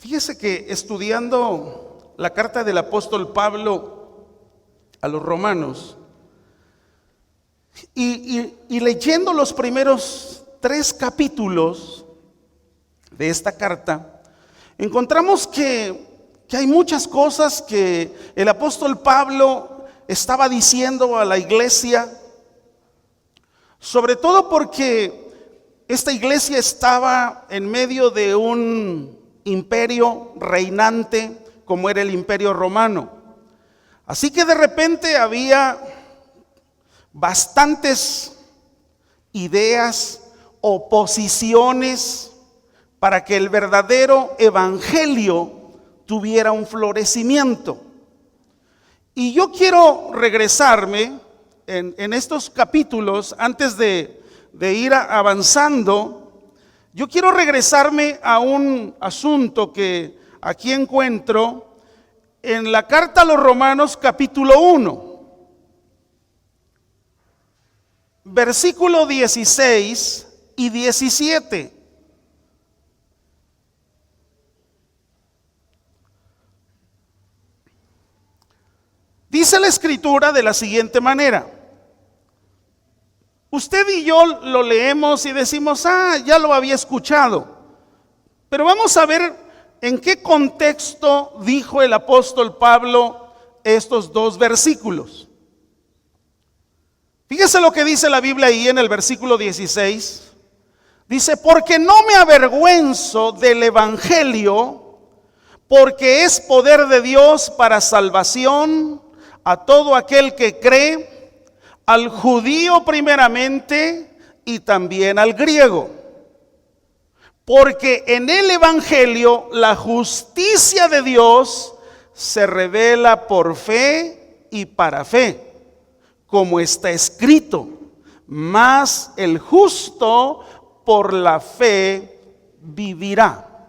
Fíjese que estudiando la carta del apóstol Pablo a los romanos y leyendo los primeros 3 capítulos de esta carta, encontramos que hay muchas cosas que el apóstol Pablo estaba diciendo a la iglesia, sobre todo porque esta iglesia estaba en medio de un imperio reinante como era el imperio romano. Así que de repente había bastantes ideas, oposiciones para que el verdadero evangelio tuviera un florecimiento. Y yo quiero regresarme en estos capítulos, antes de ir avanzando. Yo quiero regresarme a un asunto que aquí encuentro en la carta a los Romanos capítulo 1, versículo 16 y 17. Dice la escritura de la siguiente manera. Usted y yo lo leemos y decimos, ya lo había escuchado. Pero vamos a ver en qué contexto dijo el apóstol Pablo estos 2 versículos. Fíjese lo que dice la Biblia ahí en el versículo 16. Dice, porque no me avergüenzo del evangelio, porque es poder de Dios para salvación a todo aquel que cree, al judío primeramente y también al griego. Porque en el evangelio la justicia de Dios se revela por fe y para fe, como está escrito, mas el justo por la fe vivirá.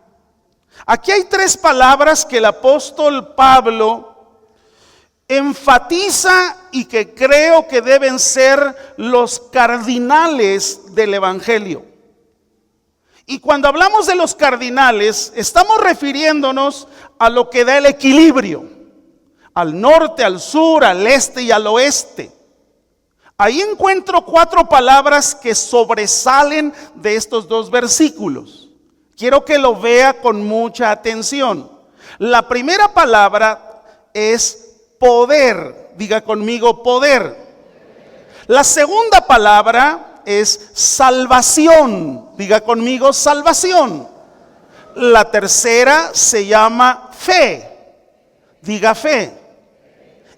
Aquí hay 3 palabras que el apóstol Pablo enfatiza y que creo que deben ser los cardinales del evangelio. Y cuando hablamos de los cardinales, estamos refiriéndonos a lo que da el equilibrio, al norte, al sur, al este y al oeste. Ahí encuentro 4 palabras que sobresalen de estos 2 versículos. Quiero que lo vea con mucha atención. La primera palabra es poder. Diga conmigo, poder. La segunda palabra es salvación. Diga conmigo, salvación. La tercera se llama fe. Diga fe.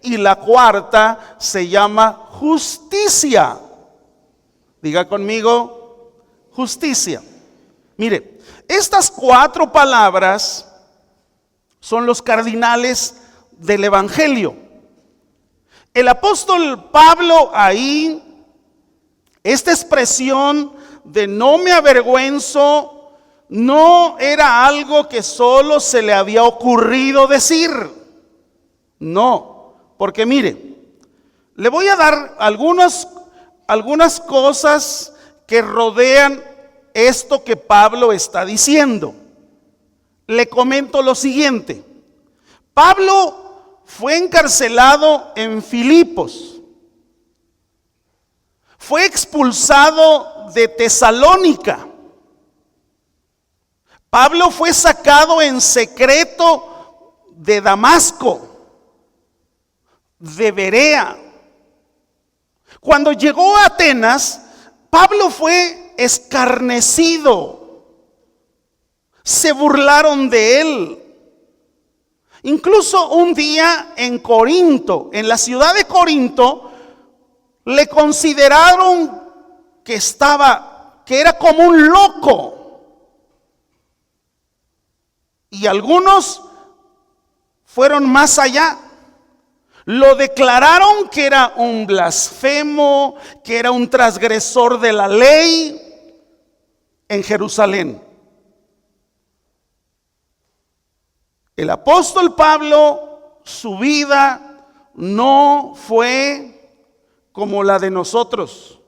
Y la cuarta se llama justicia. Diga conmigo, justicia. Mire, estas 4 palabras son los cardinales del evangelio. El apóstol Pablo ahí, esta expresión de no me avergüenzo, no era algo que solo se le había ocurrido decir. No, porque mire, le voy a dar algunas cosas que rodean esto que Pablo está diciendo. Le comento lo siguiente. Pablo fue encarcelado en Filipos. Fue expulsado de Tesalónica. Pablo fue sacado en secreto de Damasco, de Berea. Cuando llegó a Atenas, Pablo fue escarnecido. Se burlaron de él. Incluso un día en Corinto, en la ciudad de Corinto, le consideraron que era como un loco. Y algunos fueron más allá. Lo declararon que era un blasfemo, que era un transgresor de la ley en Jerusalén. El apóstol Pablo, su vida no fue como la de nosotros.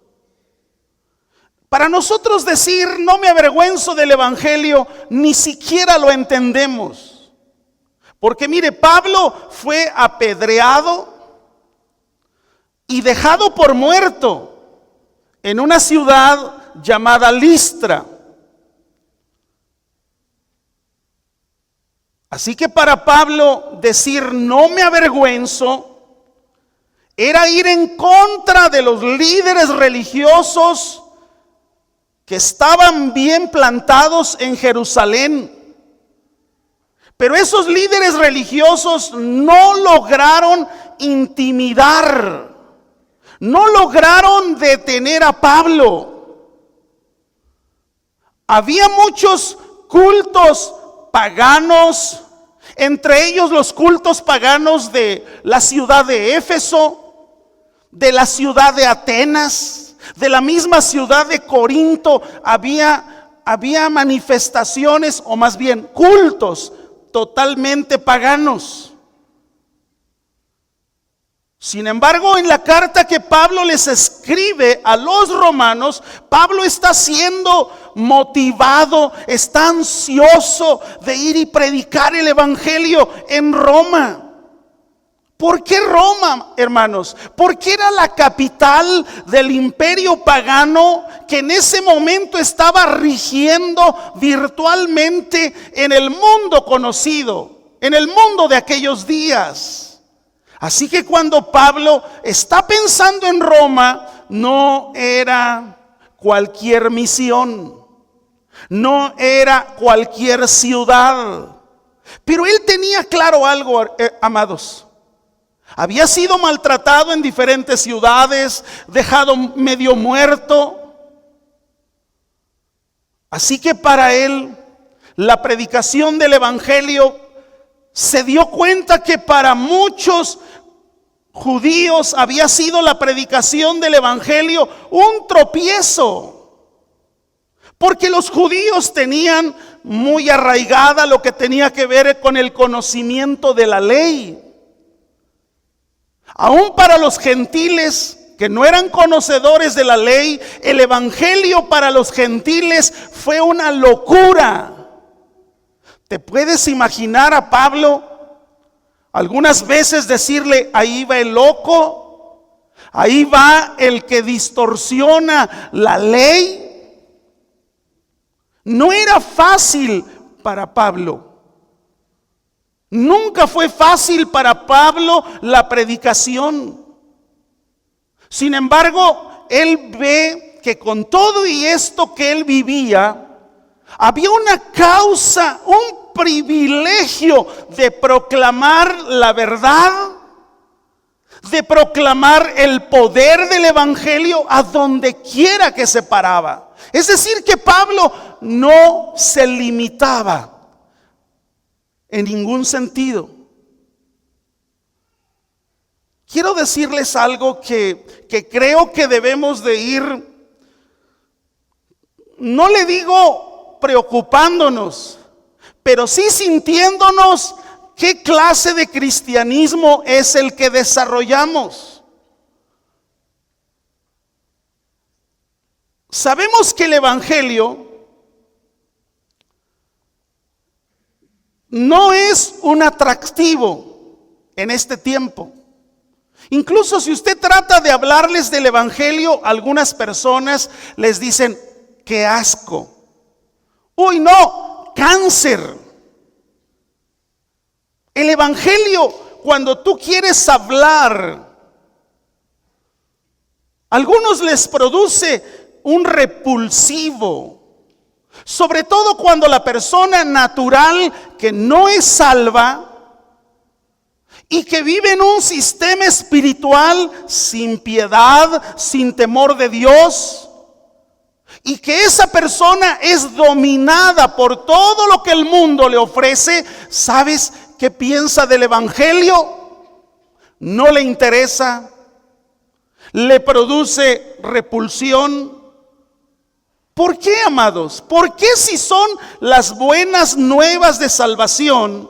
Para nosotros decir no me avergüenzo del evangelio, ni siquiera lo entendemos. Porque mire, Pablo fue apedreado y dejado por muerto en una ciudad llamada Listra. Así que para Pablo decir no me avergüenzo era ir en contra de los líderes religiosos que estaban bien plantados en Jerusalén. Pero esos líderes religiosos no lograron intimidar, no lograron detener a Pablo. Había muchos cultos paganos, entre ellos los cultos paganos de la ciudad de Éfeso, de la ciudad de Atenas, de la misma ciudad de Corinto. Había manifestaciones, o más bien cultos totalmente paganos. Sin embargo, en la carta que Pablo les escribe a los romanos, Pablo está siendo motivado, está ansioso de ir y predicar el evangelio en Roma. ¿Por qué Roma, hermanos? Porque era la capital del imperio pagano que en ese momento estaba rigiendo virtualmente en el mundo conocido, en el mundo de aquellos días. Así que cuando Pablo está pensando en Roma, no era cualquier misión, no era cualquier ciudad. Pero él tenía claro algo, amados. Había sido maltratado en diferentes ciudades, dejado medio muerto. Así que para él, la predicación del evangelio, se dio cuenta que para muchos judíos había sido la predicación del evangelio un tropiezo. Porque los judíos tenían muy arraigada lo que tenía que ver con el conocimiento de la ley. Aún para los gentiles que no eran conocedores de la ley, el evangelio para los gentiles fue una locura. ¿Te puedes imaginar a Pablo algunas veces decirle, ahí va el loco, ahí va el que distorsiona la ley? No era fácil para Pablo. Nunca fue fácil para Pablo la predicación. Sin embargo, él ve que con todo y esto que él vivía, había una causa, un privilegio de proclamar la verdad, de proclamar el poder del evangelio a donde quiera que se paraba. Es decir, que Pablo no se limitaba en ningún sentido. Quiero decirles algo que creo que debemos de ir, no le digo preocupándonos, pero sí sintiéndonos qué clase de cristianismo es el que desarrollamos. Sabemos que el evangelio no es un atractivo en este tiempo. Incluso si usted trata de hablarles del evangelio, algunas personas les dicen, qué asco. Uy, no, cáncer. El evangelio, cuando tú quieres hablar, a algunos les produce un repulsivo. Sobre todo cuando la persona natural que no es salva y que vive en un sistema espiritual sin piedad, sin temor de Dios, y que esa persona es dominada por todo lo que el mundo le ofrece. ¿Sabes qué piensa del evangelio? No le interesa, le produce repulsión. ¿Por qué, amados? ¿Por qué, si son las buenas nuevas de salvación,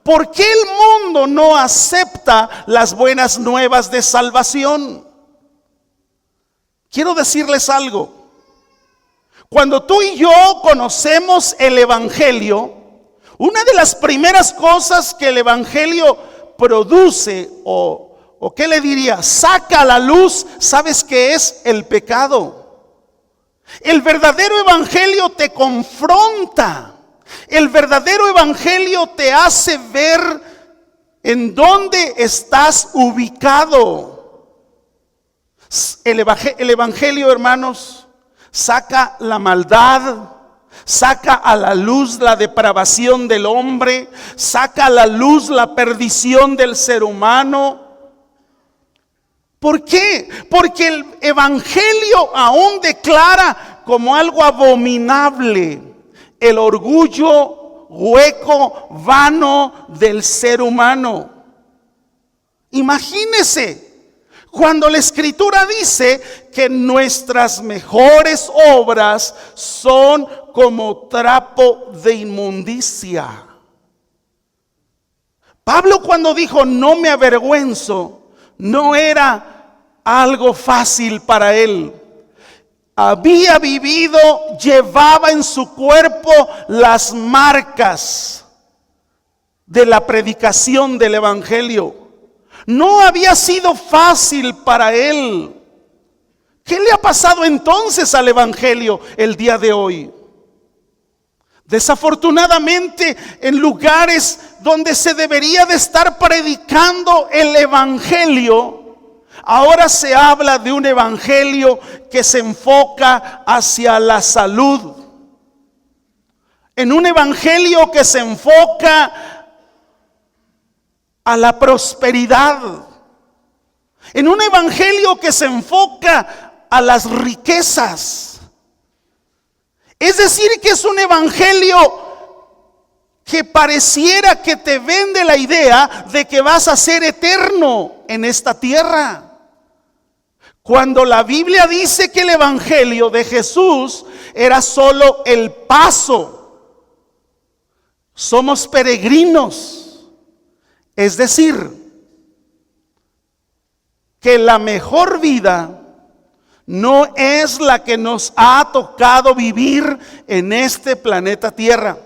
por qué el mundo no acepta las buenas nuevas de salvación? Quiero decirles algo. Cuando tú y yo conocemos el Evangelio, una de las primeras cosas que el Evangelio produce, o qué le diría, saca a la luz, ¿sabes qué es? El pecado. El verdadero Evangelio te confronta. El verdadero Evangelio te hace ver en dónde estás ubicado. El Evangelio, hermanos, saca la maldad, saca a la luz la depravación del hombre, saca a la luz la perdición del ser humano. ¿Por qué? Porque el Evangelio aún declara como algo abominable el orgullo hueco, vano del ser humano. Imagínese cuando la Escritura dice que nuestras mejores obras son como trapo de inmundicia. Pablo, cuando dijo no me avergüenzo, no era algo fácil para él. Había vivido, llevaba en su cuerpo las marcas de la predicación del Evangelio. No había sido fácil para él. ¿Qué le ha pasado entonces al Evangelio el día de hoy? Desafortunadamente, en lugares donde se debería de estar predicando el Evangelio, ahora se habla de un Evangelio que se enfoca hacia la salud. En un Evangelio que se enfoca a la prosperidad. En un Evangelio que se enfoca a las riquezas. Es decir, que es un Evangelio que pareciera que te vende la idea de que vas a ser eterno en esta tierra. Cuando la Biblia dice que el Evangelio de Jesús era solo el paso. Somos peregrinos. Es decir, que la mejor vida no es la que nos ha tocado vivir en este planeta Tierra.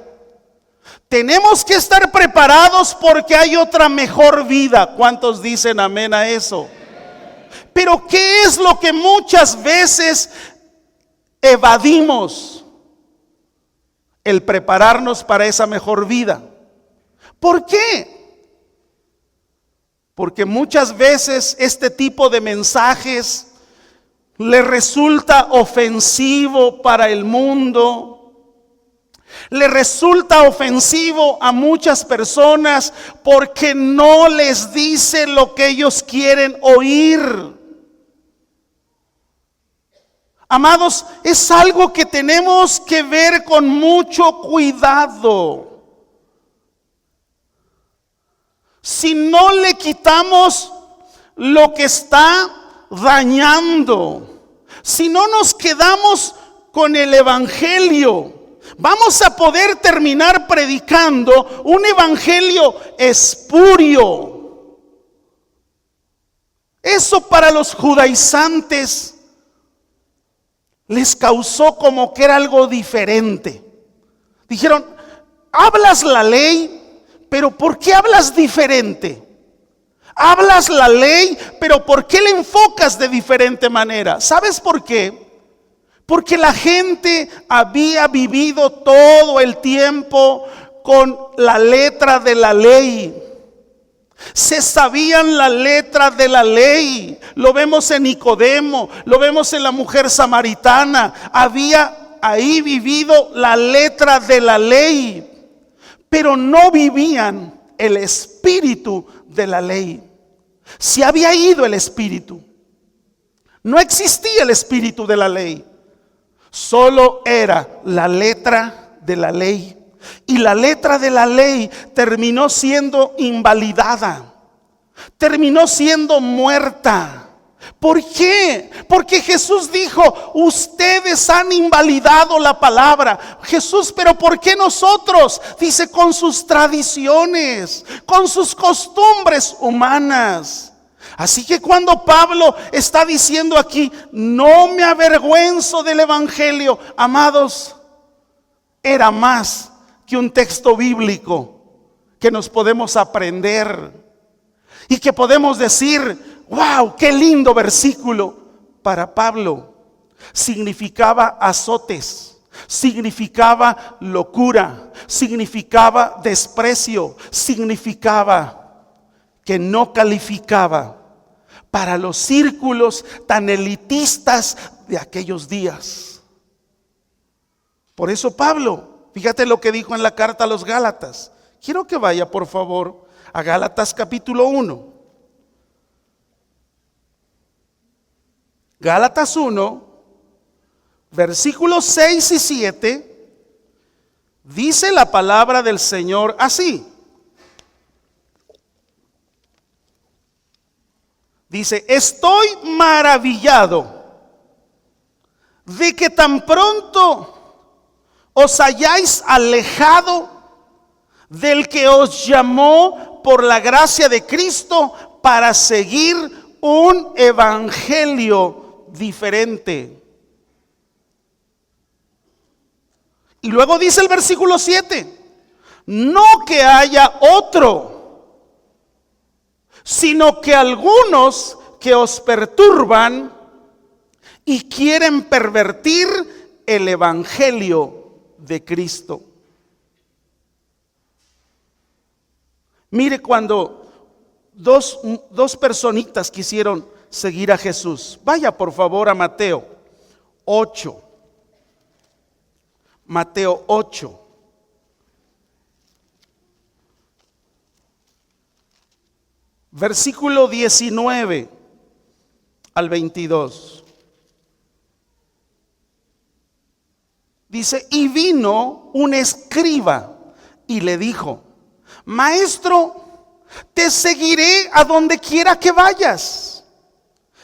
Tenemos que estar preparados porque hay otra mejor vida. ¿Cuántos dicen amén a eso? Pero ¿qué es lo que muchas veces evadimos? El prepararnos para esa mejor vida. ¿Por qué? Porque muchas veces este tipo de mensajes le resulta ofensivo para el mundo. Le resulta ofensivo a muchas personas porque no les dice lo que ellos quieren oír. Amados, es algo que tenemos que ver con mucho cuidado. Si no le quitamos lo que está dañando, si no nos quedamos con el Evangelio, vamos a poder terminar predicando un Evangelio espurio. Eso para los judaizantes les causó como que era algo diferente. Dijeron, hablas la ley, pero ¿por qué hablas diferente? Hablas la ley, pero ¿por qué le enfocas de diferente manera? ¿Sabes por qué? Porque la gente había vivido todo el tiempo con la letra de la ley. Se sabían la letra de la ley. Lo vemos en Nicodemo, lo vemos en la mujer samaritana. Había ahí vivido la letra de la ley, pero no vivían el espíritu de la ley. Se había ido el espíritu. No existía el espíritu de la ley. Solo era la letra de la ley. Y la letra de la ley terminó siendo invalidada. Terminó siendo muerta. ¿Por qué? Porque Jesús dijo, ustedes han invalidado la palabra. Jesús, pero ¿por qué nosotros? Dice, con sus tradiciones, con sus costumbres humanas. Así que cuando Pablo está diciendo aquí, no me avergüenzo del evangelio, amados, era más que un texto bíblico que nos podemos aprender y que podemos decir, wow, qué lindo versículo. Para Pablo significaba azotes, significaba locura, significaba desprecio, significaba que no calificaba para los círculos tan elitistas de aquellos días. Por eso Pablo, fíjate lo que dijo en la carta a los Gálatas. Quiero que vaya por favor a Gálatas capítulo 1. Gálatas 1, versículos 6 y 7, dice la palabra del Señor así. Dice, estoy maravillado de que tan pronto os hayáis alejado del que os llamó por la gracia de Cristo para seguir un evangelio diferente. Y luego dice el versículo 7, no que haya otro, sino que algunos que os perturban y quieren pervertir el evangelio de Cristo. Mire, cuando dos personitas quisieron seguir a Jesús, vaya por favor a Mateo 8. Mateo 8. Versículo 19 al 22. Dice, y vino un escriba y le dijo, Maestro, te seguiré a donde quiera que vayas.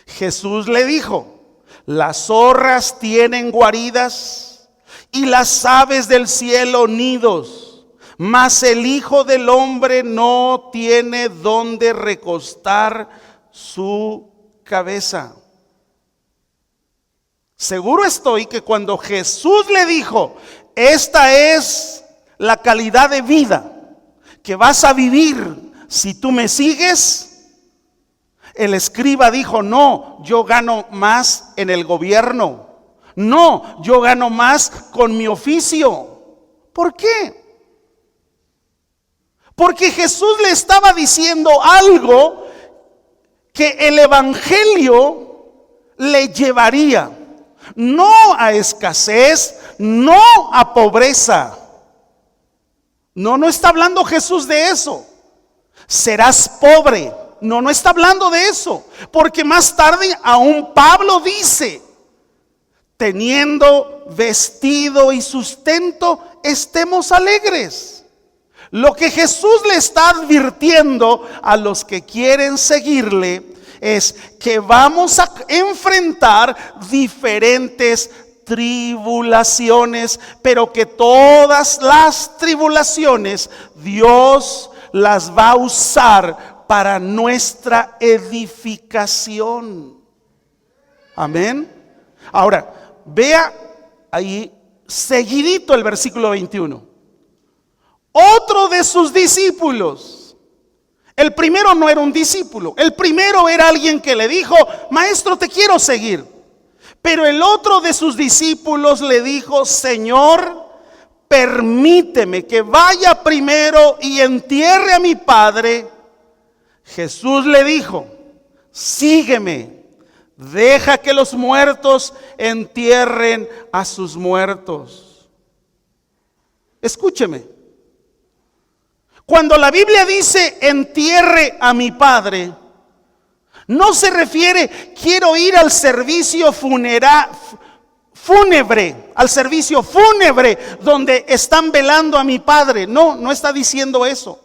Jesús le dijo, las zorras tienen guaridas y las aves del cielo nidos, mas el Hijo del Hombre no tiene donde recostar su cabeza. Seguro estoy que cuando Jesús le dijo, esta es la calidad de vida que vas a vivir si tú me sigues, el escriba dijo, no, yo gano más en el gobierno, no, yo gano más con mi oficio. ¿Por qué? Porque Jesús le estaba diciendo algo que el evangelio le llevaría, no a escasez, no a pobreza. No está hablando Jesús de eso. Serás pobre. No está hablando de eso. Porque más tarde aún Pablo dice, teniendo vestido y sustento, estemos alegres. Lo que Jesús le está advirtiendo a los que quieren seguirle es que vamos a enfrentar diferentes tribulaciones, pero que todas las tribulaciones Dios las va a usar para nuestra edificación. Amén. Ahora, vea ahí seguidito el versículo 21. Otro de sus discípulos. El primero no era un discípulo. El primero era alguien que le dijo, Maestro, te quiero seguir. Pero el otro de sus discípulos le dijo, Señor, permíteme que vaya primero y entierre a mi padre. Jesús le dijo, sígueme, deja que los muertos entierren a sus muertos. Escúcheme. Cuando la Biblia dice entierre a mi padre, no se refiere quiero ir al servicio fúnebre, al servicio fúnebre donde están velando a mi padre. No está diciendo eso.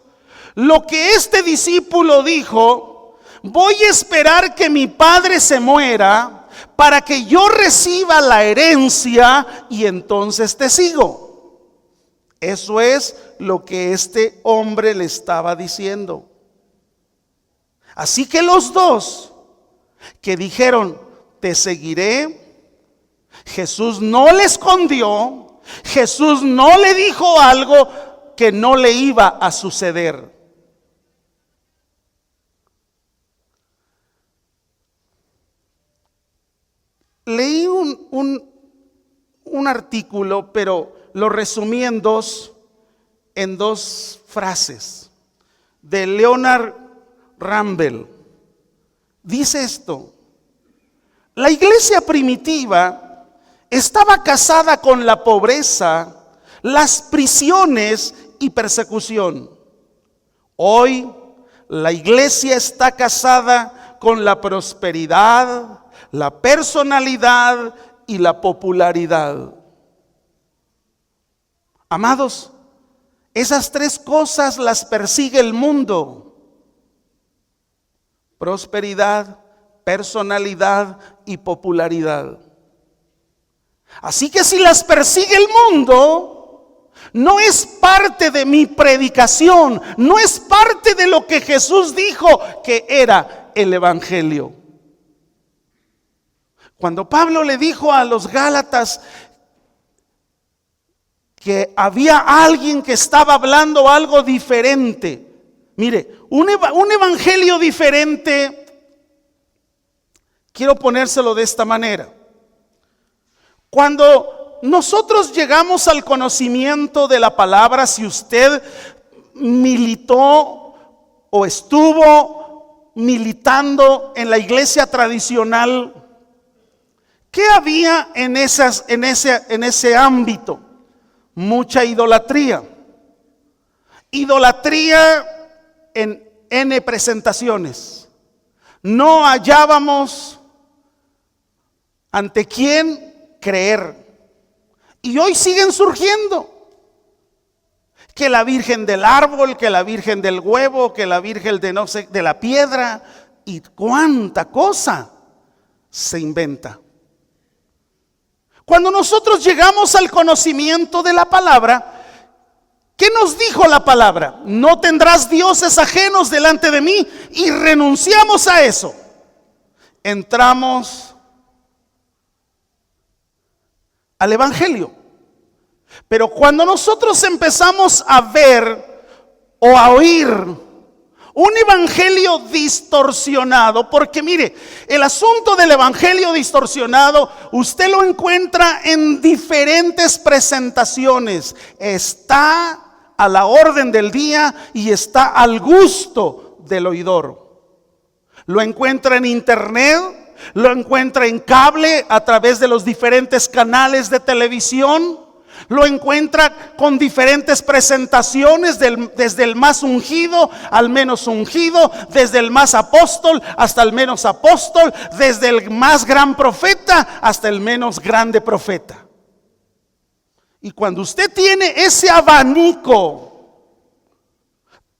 Lo que este discípulo dijo, voy a esperar que mi padre se muera para que yo reciba la herencia y entonces te sigo. Eso es lo que este hombre le estaba diciendo. Así que los dos que dijeron, te seguiré, Jesús no le escondió, Jesús no le dijo algo que no le iba a suceder. Leí un artículo, pero lo resumí en dos frases, de Leonard Rambel. Dice esto: la iglesia primitiva estaba casada con la pobreza, las prisiones y persecución. Hoy la iglesia está casada con la prosperidad, la personalidad y la popularidad. Amados, esas tres cosas las persigue el mundo: prosperidad, personalidad y popularidad. Así que si las persigue el mundo, no es parte de mi predicación, no es parte de lo que Jesús dijo que era el evangelio. Cuando Pablo le dijo a los Gálatas que había alguien que estaba hablando algo diferente, mire, un evangelio diferente, quiero ponérselo de esta manera. Cuando nosotros llegamos al conocimiento de la palabra, si usted militó o estuvo militando en la iglesia tradicional, ¿qué había en ese ámbito? Mucha idolatría. Idolatría en N presentaciones. No hallábamos ante quién creer. Y hoy siguen surgiendo. Que la virgen del árbol, que la virgen del huevo, que la virgen de no sé, de la piedra, y cuánta cosa se inventa. Cuando nosotros llegamos al conocimiento de la palabra, ¿qué nos dijo la palabra? No tendrás dioses ajenos delante de mí, y renunciamos a eso. Entramos al evangelio. Pero cuando nosotros empezamos a ver o a oír un evangelio distorsionado, porque mire, el asunto del evangelio distorsionado usted lo encuentra en diferentes presentaciones. Está a la orden del día y está al gusto del oidor. Lo encuentra en internet, lo encuentra en cable a través de los diferentes canales de televisión. Lo encuentra con diferentes presentaciones, desde el más ungido al menos ungido, desde el más apóstol hasta el menos apóstol, desde el más gran profeta hasta el menos grande profeta. Y cuando usted tiene ese abanico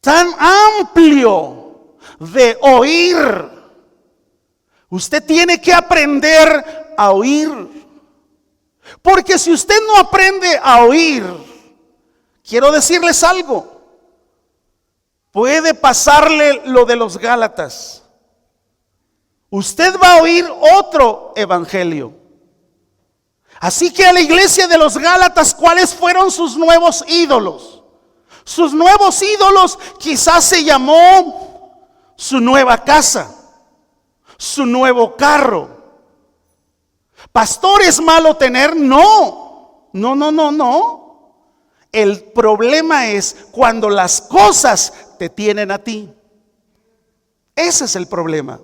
tan amplio de oír, usted tiene que aprender a oír. Porque si usted no aprende a oír, quiero decirles algo, puede pasarle lo de los Gálatas. Usted va a oír otro evangelio. Así que a la iglesia de los Gálatas, ¿cuáles fueron sus nuevos ídolos? Sus nuevos ídolos quizás se llamó su nueva casa, su nuevo carro. Pastor, ¿es malo tener? No. El problema es cuando las cosas te tienen a ti. Ese es el problema.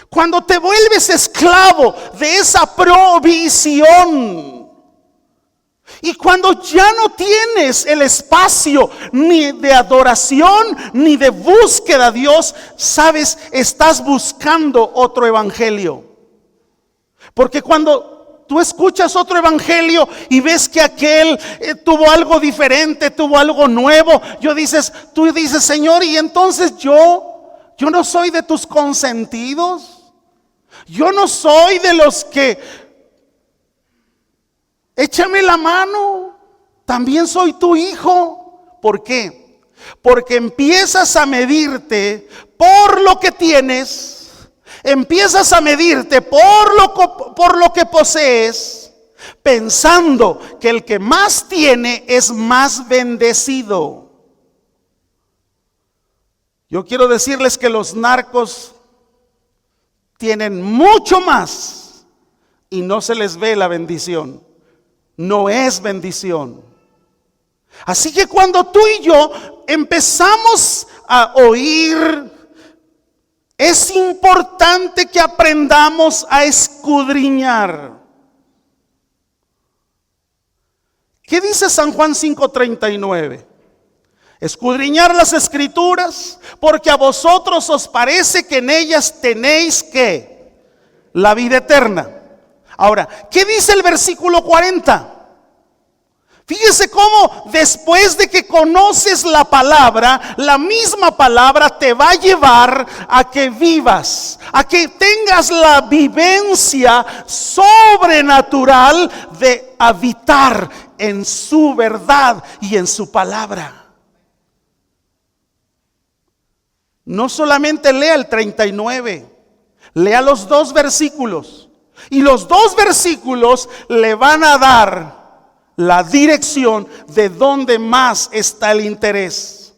Cuando te vuelves esclavo de esa provisión. Y cuando ya no tienes el espacio ni de adoración ni de búsqueda a Dios, sabes, estás buscando otro evangelio. Porque cuando tú escuchas otro evangelio y ves que aquel tuvo algo diferente, tuvo algo nuevo, tú dices, Señor, y entonces yo no soy de tus consentidos. Yo no soy de los que échame la mano, también soy tu hijo. ¿Por qué? Porque empiezas a medirte por lo que tienes, empiezas a medirte por lo que posees, pensando que el que más tiene es más bendecido. Yo quiero decirles que los narcos tienen mucho más y no se les ve la bendición. No es bendición. Así que cuando tú y yo empezamos a oír, es importante que aprendamos a escudriñar. ¿Qué dice San Juan 5:39? Escudriñar las escrituras, porque a vosotros os parece que en ellas tenéis ¿qué? La vida eterna. Ahora, ¿qué dice el versículo 40? Fíjese cómo después de que conoces la palabra, la misma palabra te va a llevar a que vivas, a que tengas la vivencia sobrenatural de habitar en su verdad y en su palabra. No solamente lea el 39, lea los 2 versículos. Y los 2 versículos le van a dar la dirección de dónde más está el interés.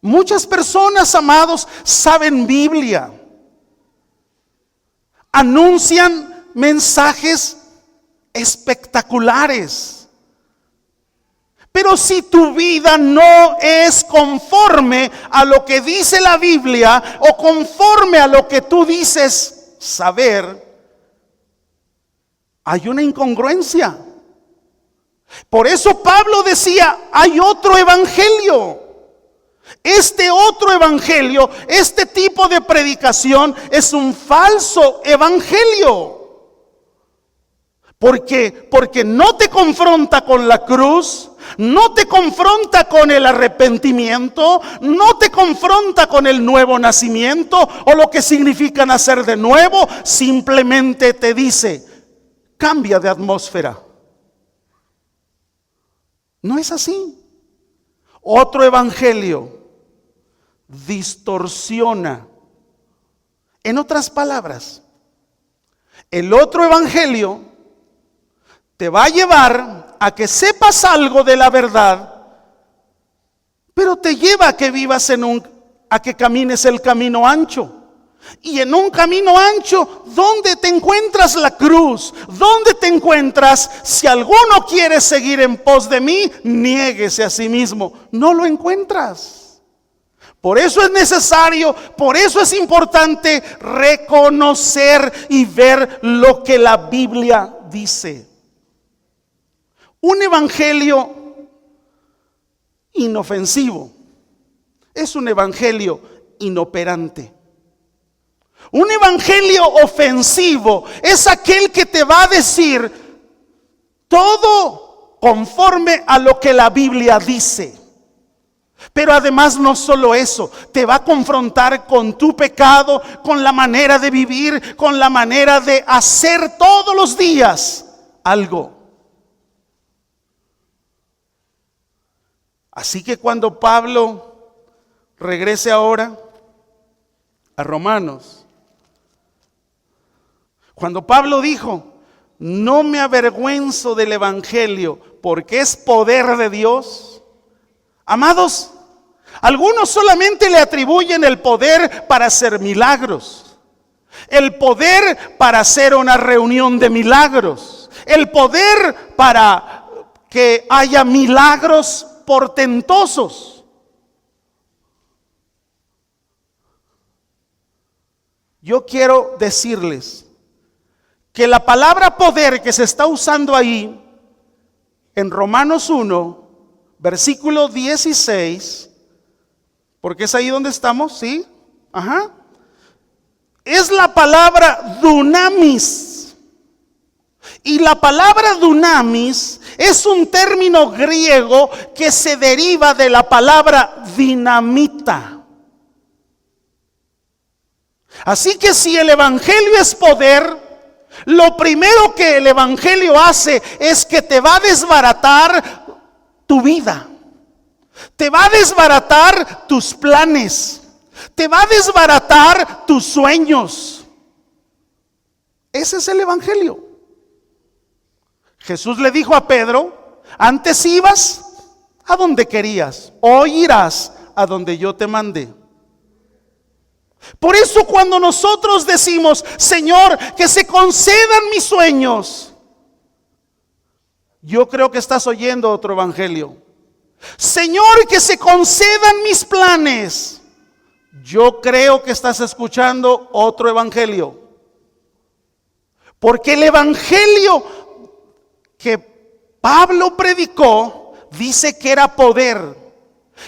Muchas personas, amados, saben Biblia, anuncian mensajes espectaculares. Pero si tu vida no es conforme a lo que dice la Biblia o conforme a lo que tú dices saber, hay una incongruencia. Por eso Pablo decía, hay otro evangelio. Este otro evangelio, este tipo de predicación es un falso evangelio. Porque no te confronta con la cruz, no te confronta con el arrepentimiento, no te confronta con el nuevo nacimiento o lo que significa nacer de nuevo. Simplemente te dice, cambia de atmósfera. No es así. Otro evangelio distorsiona. En otras palabras, el otro evangelio te va a llevar a que sepas algo de la verdad, pero te lleva a que vivas a que camines el camino ancho. Y en un camino ancho, ¿dónde te encuentras la cruz? ¿Dónde te encuentras? Si alguno quiere seguir en pos de mí, niéguese a sí mismo. No lo encuentras. Por eso es necesario, por eso es importante reconocer y ver lo que la Biblia dice. Un evangelio inofensivo es un evangelio inoperante. Un evangelio ofensivo es aquel que te va a decir todo conforme a lo que la Biblia dice. Pero además no solo eso, te va a confrontar con tu pecado, con la manera de vivir, con la manera de hacer todos los días algo. Así que cuando Pablo regrese ahora a Romanos, cuando Pablo dijo, no me avergüenzo del evangelio porque es poder de Dios. Amados, algunos solamente le atribuyen el poder para hacer milagros, el poder para hacer una reunión de milagros, el poder para que haya milagros portentosos. Yo quiero decirles que la palabra poder que se está usando ahí en Romanos 1, versículo 16, porque es ahí donde estamos, ¿sí? Ajá. Es la palabra dunamis. Y la palabra dunamis es un término griego que se deriva de la palabra dinamita. Así que si el evangelio es poder, lo primero que el evangelio hace es que te va a desbaratar tu vida. Te va a desbaratar tus planes. te va a desbaratar tus sueños. Ese es el evangelio. Jesús le dijo a Pedro: antes ibas a donde querías, hoy irás a donde yo te mandé. Por eso cuando nosotros decimos: Señor, que se concedan mis sueños, yo creo que estás oyendo otro evangelio. Señor, que se concedan mis planes, yo creo que estás escuchando otro evangelio. Porque el evangelio que Pablo predicó dice que era poder.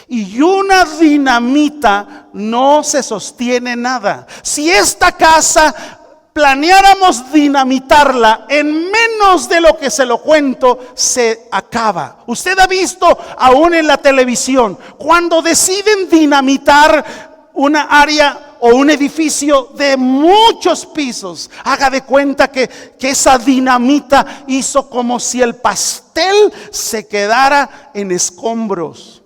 Y una dinamita no se sostiene nada. Si esta casa planeáramos dinamitarla, en menos de lo que se lo cuento, se acaba. Usted ha visto aún en la televisión, cuando deciden dinamitar una área o un edificio de muchos pisos, haga de cuenta que esa dinamita hizo como si el pastel se quedara en escombros.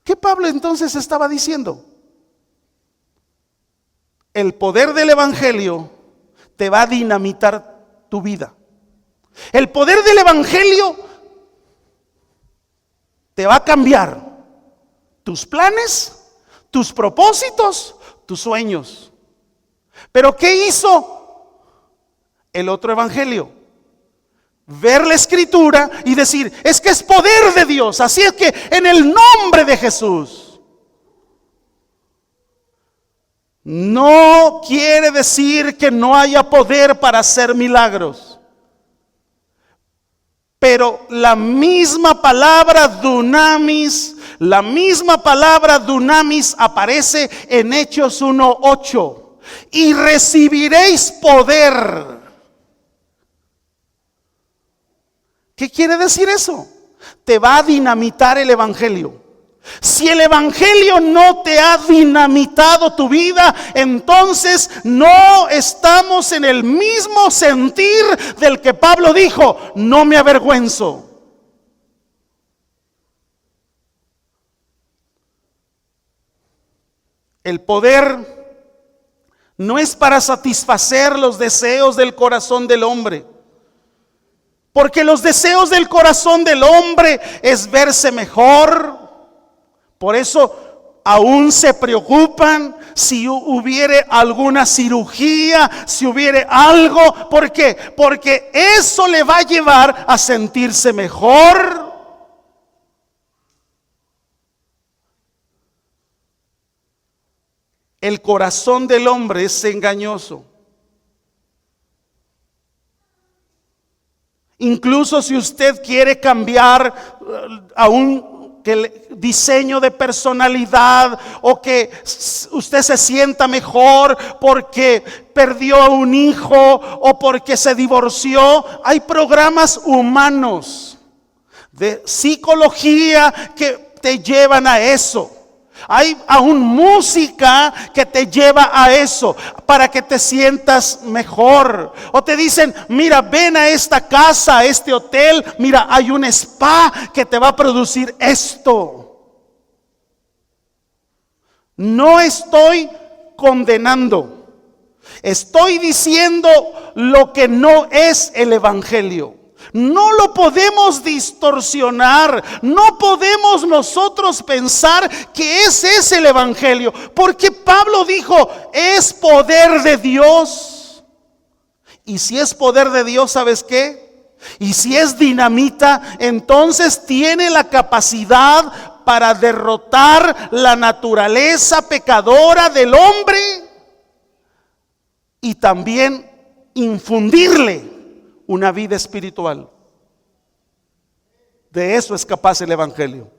¿Qué Pablo entonces estaba diciendo? El poder del evangelio te va a dinamitar tu vida. El poder del evangelio te va a cambiar tus planes, tus propósitos, tus sueños. Pero ¿qué hizo el otro evangelio? Ver la escritura y decir: es que es poder de Dios, así es que en el nombre de Jesús. No quiere decir que no haya poder para hacer milagros, pero la misma palabra dunamis, aparece en Hechos 1:8. Y recibiréis poder. ¿Qué quiere decir eso? Te va a dinamitar el evangelio. Si el evangelio no te ha dinamitado tu vida, entonces no estamos en el mismo sentir del que Pablo dijo: no me avergüenzo. El poder no es para satisfacer los deseos del corazón del hombre. Porque los deseos del corazón del hombre es verse mejor. Por eso aún se preocupan si hubiere alguna cirugía, si hubiere algo. ¿Por qué? Porque eso le va a llevar a sentirse mejor. El corazón del hombre es engañoso. Incluso si usted quiere cambiar a un diseño de personalidad, o que usted se sienta mejor porque perdió a un hijo o porque se divorció, hay programas humanos de psicología que te llevan a eso. Hay aún música que te lleva a eso, para que te sientas mejor. O te dicen: mira, ven a esta casa, a este hotel, mira, hay un spa que te va a producir esto. No estoy condenando, estoy diciendo lo que no es el evangelio. No lo podemos distorsionar. No podemos nosotros pensar que ese es el evangelio, porque Pablo dijo: es poder de Dios. Y si es poder de Dios, ¿sabes qué? Y si es dinamita, entonces tiene la capacidad para derrotar la naturaleza pecadora del hombre y también infundirle una vida espiritual. De eso es capaz el evangelio.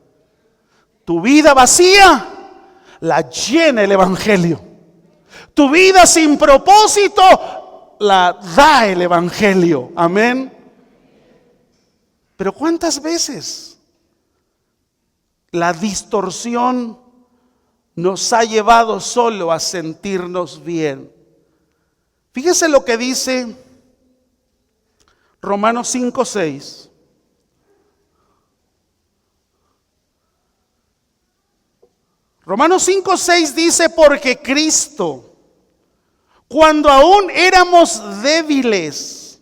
Tu vida vacía la llena el evangelio. Tu vida sin propósito la da el evangelio. Amén. Pero ¿cuántas veces la distorsión nos ha llevado solo a sentirnos bien? Fíjese lo que dice Romanos Romanos 5:6 dice, porque Cristo, cuando aún éramos débiles,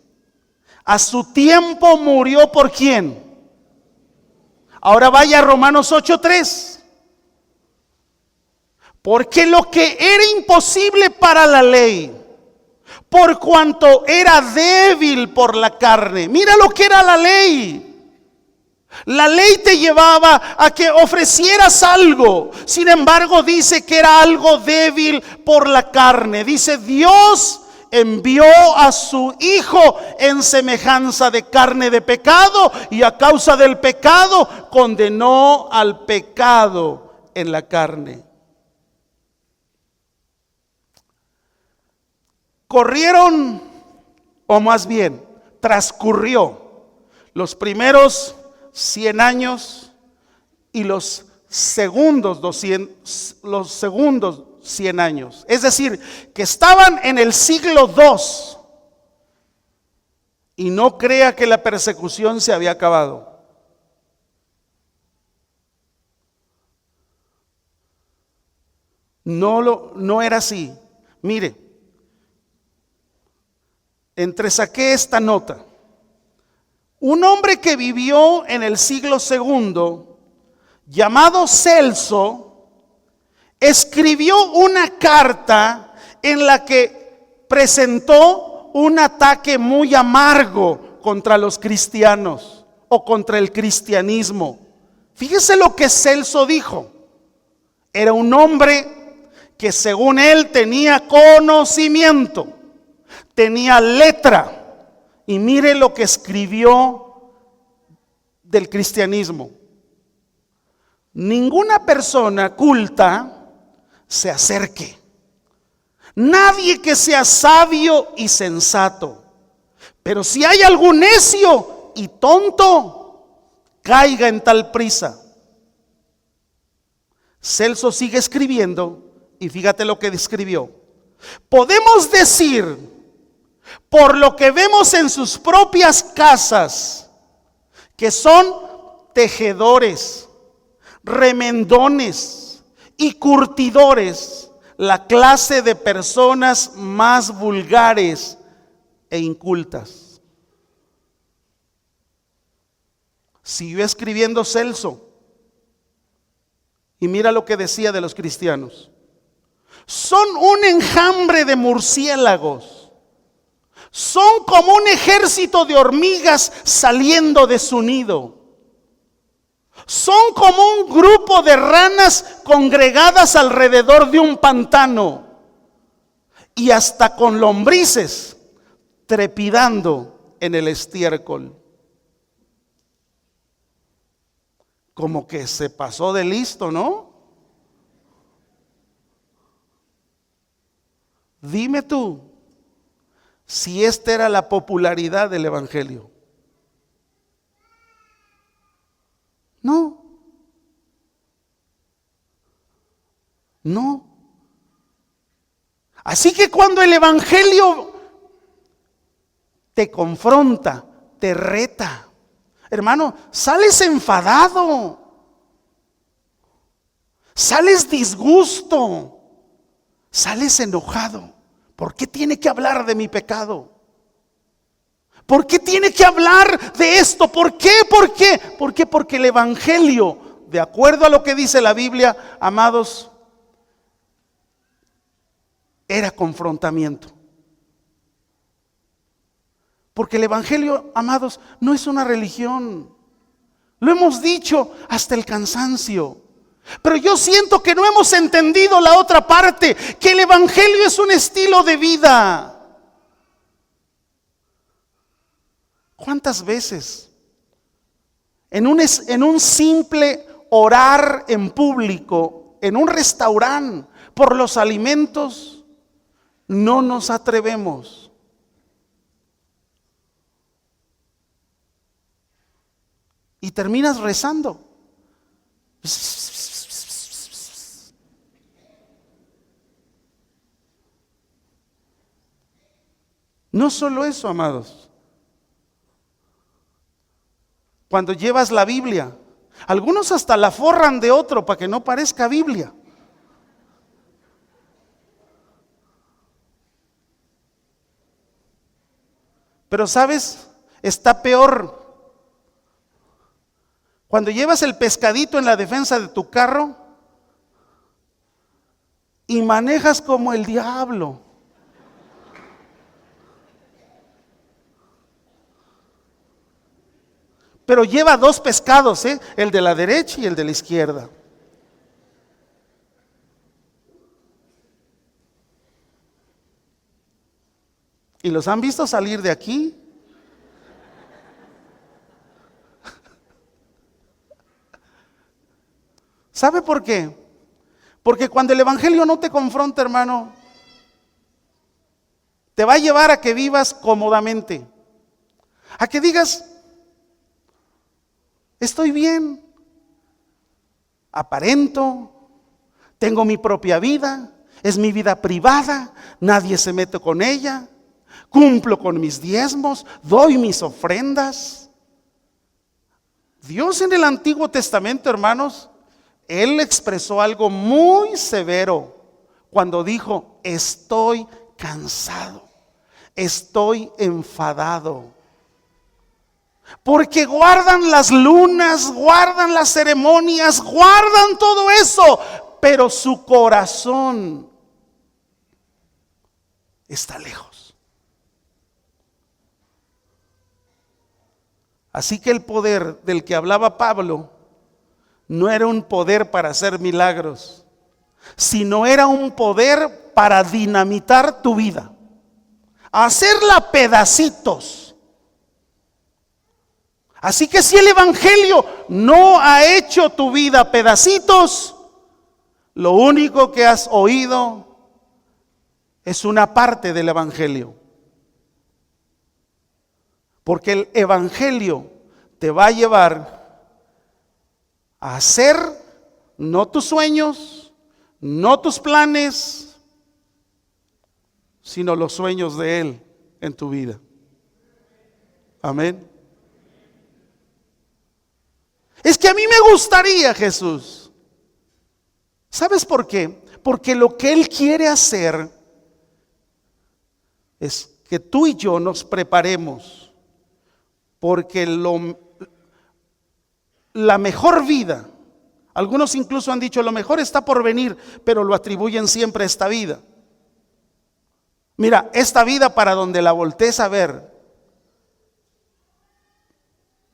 a su tiempo murió ¿por quién? Ahora vaya a Romanos 8:3. Porque lo que era imposible para la ley, por cuanto era débil por la carne. Mira lo que era la ley. La ley te llevaba a que ofrecieras algo. Sin embargo, dice que era algo débil por la carne. Dice, Dios envió a su Hijo en semejanza de carne de pecado, y a causa del pecado condenó al pecado en la carne. Corrieron, o más bien, transcurrió los primeros 100 años y los segundos 100 años. Es decir, que estaban en el siglo 2. Y no crea que la persecución se había acabado. No era así. Mire, entresaqué esta nota. Un hombre que vivió en el siglo II, llamado Celso, escribió una carta en la que presentó un ataque muy amargo contra los cristianos o contra el cristianismo. Fíjese lo que Celso dijo. Era un hombre que según él tenía conocimiento, tenía letra, y mire lo que escribió del cristianismo. Ninguna persona culta se acerque. Nadie que sea sabio y sensato. Pero si hay algún necio y tonto, caiga en tal prisa. Celso sigue escribiendo y fíjate lo que escribió. Podemos decir, por lo que vemos en sus propias casas, que son tejedores, remendones y curtidores, la clase de personas más vulgares e incultas. Siguió escribiendo Celso y mira lo que decía de los cristianos. Son un enjambre de murciélagos. Son como un ejército de hormigas saliendo de su nido. Son como un grupo de ranas congregadas alrededor de un pantano, y hasta con lombrices trepidando en el estiércol. Como que se pasó de listo, ¿no? Dime tú si esta era la popularidad del evangelio. No. Así que cuando el evangelio te confronta, te reta, hermano, sales enfadado, sales disgusto, sales enojado. ¿Por qué tiene que hablar de mi pecado? ¿Por qué tiene que hablar de esto? ¿Por qué? ¿Por qué? ¿Por qué? Porque el evangelio, de acuerdo a lo que dice la Biblia, amados, era confrontamiento. Porque el evangelio, amados, no es una religión. Lo hemos dicho hasta el cansancio. Pero yo siento que no hemos entendido la otra parte, que el evangelio es un estilo de vida. ¿Cuántas veces en un simple orar en público, en un restaurante, por los alimentos, no nos atrevemos? Y terminas rezando. No solo eso, amados. Cuando llevas la Biblia, algunos hasta la forran de otro para que no parezca Biblia. Pero ¿sabes? Está peor. Cuando llevas el pescadito en la defensa de tu carro y manejas como el diablo. Pero lleva dos pescados, el de la derecha y el de la izquierda. ¿Y los han visto salir de aquí? ¿Sabe por qué? Porque cuando el evangelio no te confronta, hermano, te va a llevar a que vivas cómodamente, a que digas, estoy bien, aparento, tengo mi propia vida, es mi vida privada, nadie se mete con ella, cumplo con mis diezmos, doy mis ofrendas. Dios en el Antiguo Testamento, hermanos, Él expresó algo muy severo cuando dijo, estoy cansado, estoy enfadado. Porque guardan las lunas, guardan las ceremonias, guardan todo eso, pero su corazón está lejos. Así que el poder del que hablaba Pablo no era un poder para hacer milagros, sino era un poder para dinamitar tu vida, hacerla pedacitos. Así que si el evangelio no ha hecho tu vida pedacitos, lo único que has oído es una parte del evangelio. Porque el evangelio te va a llevar a hacer no tus sueños, no tus planes, sino los sueños de Él en tu vida. Amén. Es que a mí me gustaría, Jesús. ¿Sabes por qué? Porque lo que Él quiere hacer es que tú y yo nos preparemos, porque la mejor vida, algunos incluso han dicho lo mejor está por venir, pero lo atribuyen siempre a esta vida. Mira, esta vida para donde la voltees a ver,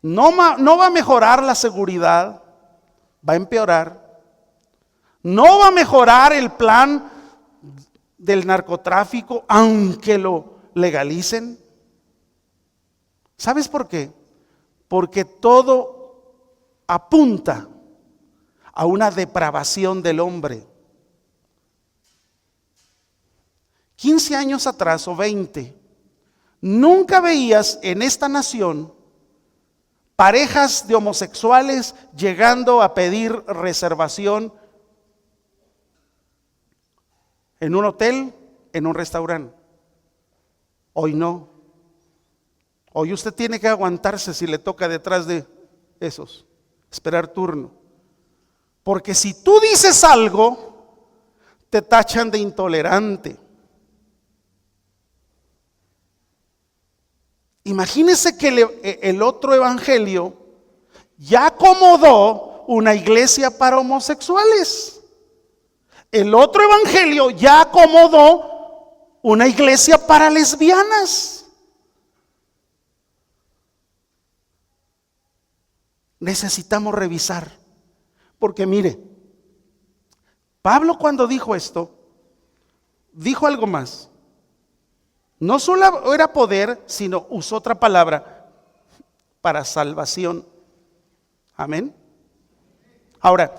no va a mejorar la seguridad, va a empeorar. No va a mejorar el plan del narcotráfico, aunque lo legalicen. ¿Sabes por qué? Porque todo apunta a una depravación del hombre. 15 años atrás o 20, nunca veías en esta nación parejas de homosexuales llegando a pedir reservación en un hotel, en un restaurante. Hoy no. Hoy usted tiene que aguantarse si le toca detrás de esos, esperar turno. Porque si tú dices algo, te tachan de intolerante. Imagínese que el otro evangelio ya acomodó una iglesia para homosexuales. El otro evangelio ya acomodó una iglesia para lesbianas. Necesitamos revisar, porque mire, Pablo cuando dijo esto, dijo algo más. No solo era poder, sino usó otra palabra para salvación. Amén. Ahora,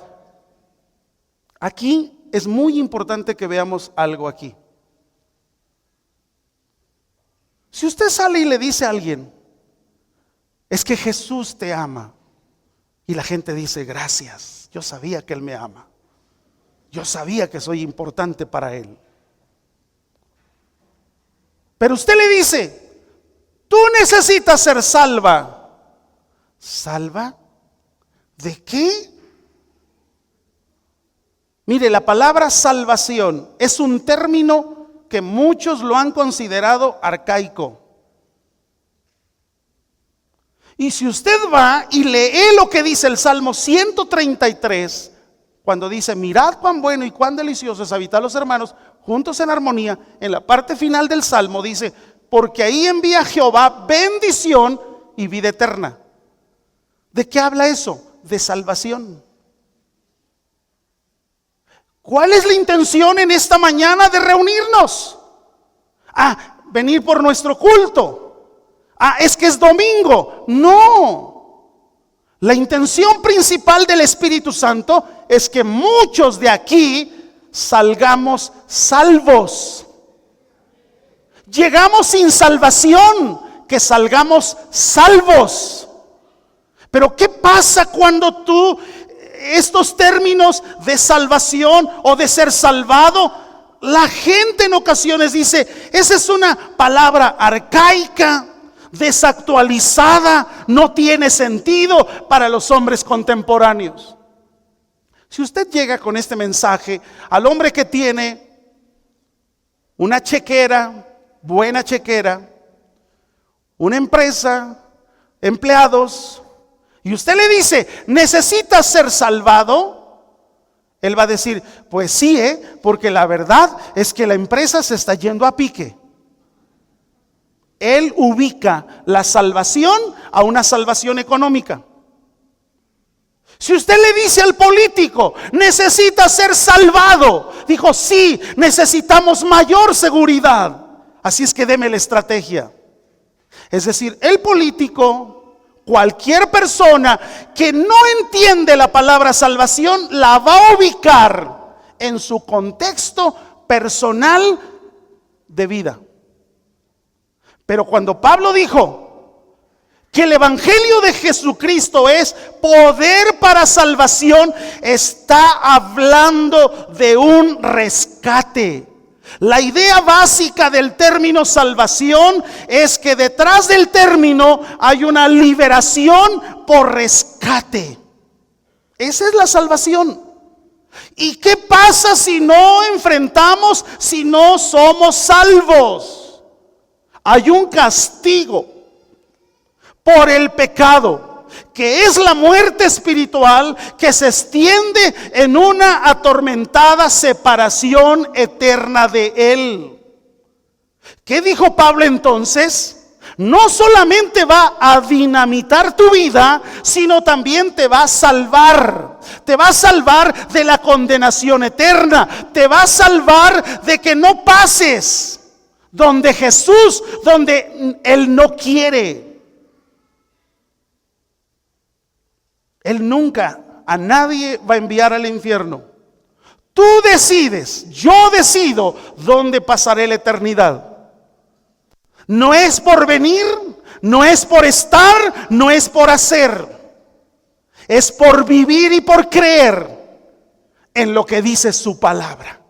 aquí es muy importante que veamos algo aquí. Si usted sale y le dice a alguien, es que Jesús te ama, y la gente dice, gracias, yo sabía que Él me ama, yo sabía que soy importante para Él. Pero usted le dice, tú necesitas ser salva. ¿Salva? ¿De qué? Mire, la palabra salvación es un término que muchos lo han considerado arcaico. Y si usted va y lee lo que dice el Salmo 133, cuando dice, mirad cuán bueno y cuán delicioso es habitar los hermanos juntos en armonía, en la parte final del Salmo dice, porque ahí envía Jehová bendición y vida eterna. ¿De qué habla eso? De salvación. ¿Cuál es la intención en esta mañana de reunirnos? Venir por nuestro culto. Es que es domingo. No. La intención principal del Espíritu Santo es que muchos de aquí salgamos salvos. Llegamos sin salvación, que salgamos salvos. Pero ¿qué pasa cuando tú estos términos de salvación o de ser salvado, la gente en ocasiones dice, esa es una palabra arcaica, desactualizada, no tiene sentido para los hombres contemporáneos? Si usted llega con este mensaje al hombre que tiene una chequera, buena chequera, una empresa, empleados, y usted le dice, ¿necesitas ser salvado? Él va a decir, pues sí, porque la verdad es que la empresa se está yendo a pique. Él ubica la salvación a una salvación económica. Si usted le dice al político, necesita ser salvado, dijo, sí, necesitamos mayor seguridad. Así es que deme la estrategia. Es decir, el político, cualquier persona que no entiende la palabra salvación, la va a ubicar en su contexto personal de vida. Pero cuando Pablo dijo que el evangelio de Jesucristo es poder para salvación, está hablando de un rescate. La idea básica del término salvación es que detrás del término hay una liberación por rescate. Esa es la salvación. ¿Y qué pasa si no enfrentamos, si no somos salvos? Hay un castigo por el pecado, que es la muerte espiritual, que se extiende en una atormentada separación eterna de Él. ¿Qué dijo Pablo entonces? No solamente va a dinamitar tu vida, sino también te va a salvar. Te va a salvar de la condenación eterna. Te va a salvar de que no pases donde Jesús, donde Él no quiere. Él nunca a nadie va a enviar al infierno. Tú decides, yo decido dónde pasaré la eternidad. No es por venir, no es por estar, no es por hacer. Es por vivir y por creer en lo que dice su palabra.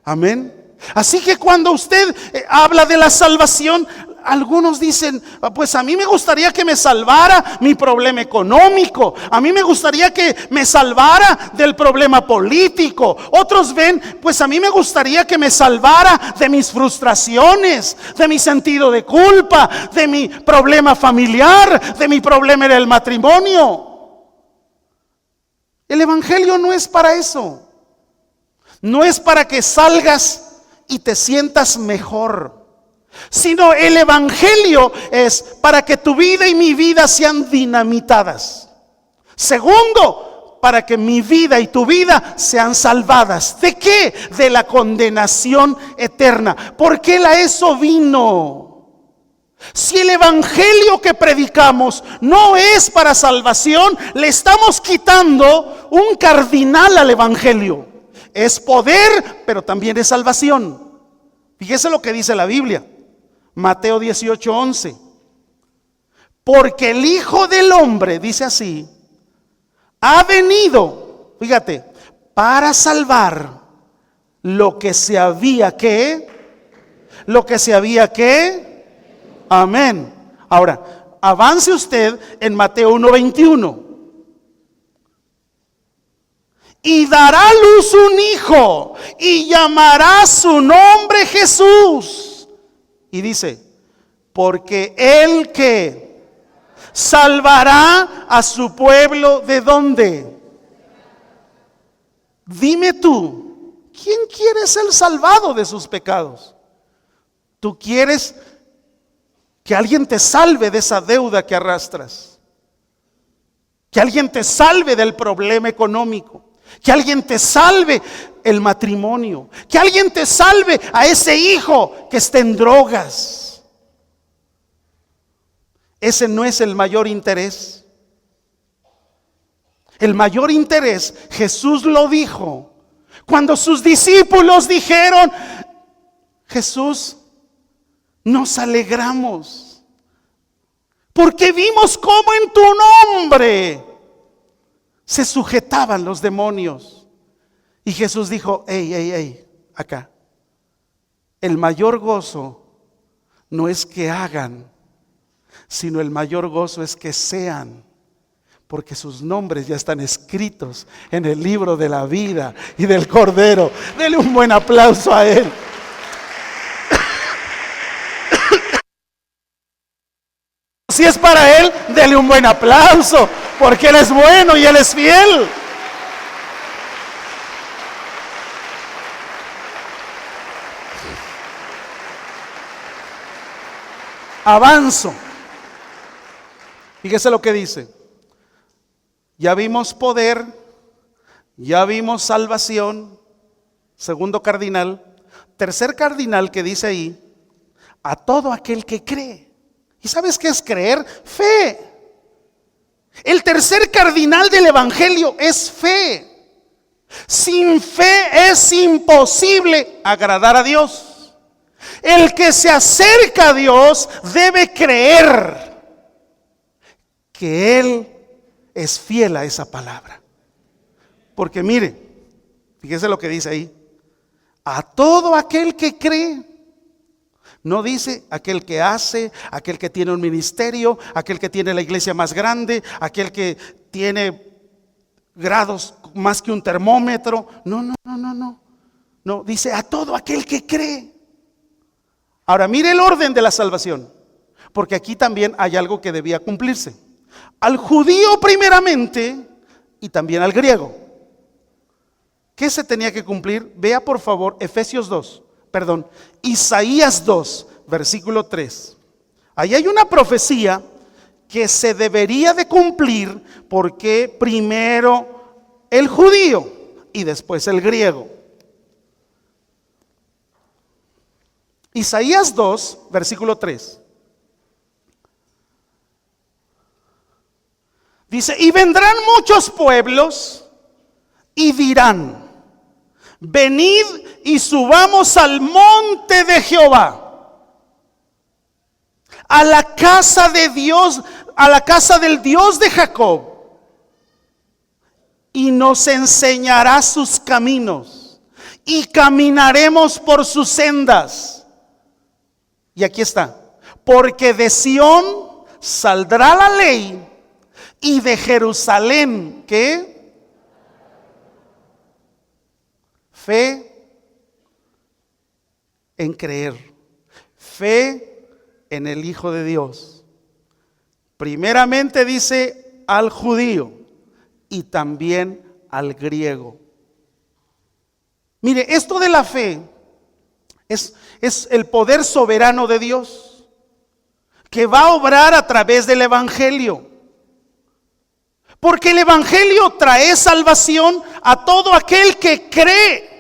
Amén. Así que cuando usted habla de la salvación, algunos dicen, pues a mí me gustaría que me salvara mi problema económico, a mí me gustaría que me salvara del problema político. Otros ven, pues a mí me gustaría que me salvara de mis frustraciones, de mi sentido de culpa, de mi problema familiar, de mi problema en el matrimonio. El evangelio no es para eso. No es para que salgas y te sientas mejor, sino el evangelio es para que tu vida y mi vida sean dinamitadas. Segundo, para que mi vida y tu vida sean salvadas. ¿De qué? De la condenación eterna. Porque Él a eso vino. Si el evangelio que predicamos no es para salvación, le estamos quitando un cardinal al evangelio. Es poder, pero también es salvación. Fíjese lo que dice la Biblia. Mateo 18:11. Porque el Hijo del Hombre, dice así, ha venido, fíjate, para salvar lo que se había amén. Ahora, avance usted en Mateo 1:21. Y dará a luz un hijo, y llamará su nombre Jesús. Y dice, porque él que salvará a su pueblo ¿de dónde? Dime tú, ¿quién quiere ser salvado de sus pecados? ¿Tú quieres que alguien te salve de esa deuda que arrastras? Que alguien te salve del problema económico. Que alguien te salve el matrimonio. Que alguien te salve a ese hijo que está en drogas. Ese no es el mayor interés. El mayor interés, Jesús lo dijo cuando sus discípulos dijeron: Jesús, nos alegramos porque vimos cómo en tu nombre se sujetaban los demonios. Y Jesús dijo: hey, acá. El mayor gozo no es que hagan, sino el mayor gozo es que sean, porque sus nombres ya están escritos en el libro de la vida y del Cordero. Dele un buen aplauso a Él. Si es para Él, dele un buen aplauso, porque Él es bueno y Él es fiel. Avanzo. Fíjese lo que dice. Ya vimos poder, ya vimos salvación. Segundo cardinal. Tercer cardinal que dice ahí: a todo aquel que cree. ¿Y sabes qué es creer? Fe. El tercer cardinal del evangelio es fe. Sin fe es imposible agradar a Dios. El que se acerca a Dios debe creer que Él es fiel a esa palabra. Porque mire, fíjese lo que dice ahí: a todo aquel que cree. No dice aquel que hace, aquel que tiene un ministerio, aquel que tiene la iglesia más grande, aquel que tiene grados más que un termómetro. No, dice a todo aquel que cree. Ahora mire el orden de la salvación, porque aquí también hay algo que debía cumplirse. Al judío primeramente y también al griego. ¿Qué se tenía que cumplir? Vea por favor Isaías 2, versículo 3. Ahí hay una profecía que se debería de cumplir, porque primero el judío y después el griego. Isaías 2, versículo 3. Dice: y vendrán muchos pueblos y dirán: venid y subamos al monte de Jehová, a la casa de Dios, a la casa del Dios de Jacob, y nos enseñará sus caminos, y caminaremos por sus sendas. Y aquí está: porque de Sión saldrá la ley, y de Jerusalén, ¿qué? Fe en creer, fe en el Hijo de Dios. Primeramente dice al judío y también al griego. Mire, esto de la fe es el poder soberano de Dios, que va a obrar a través del evangelio. Porque el evangelio trae salvación a todo aquel que cree.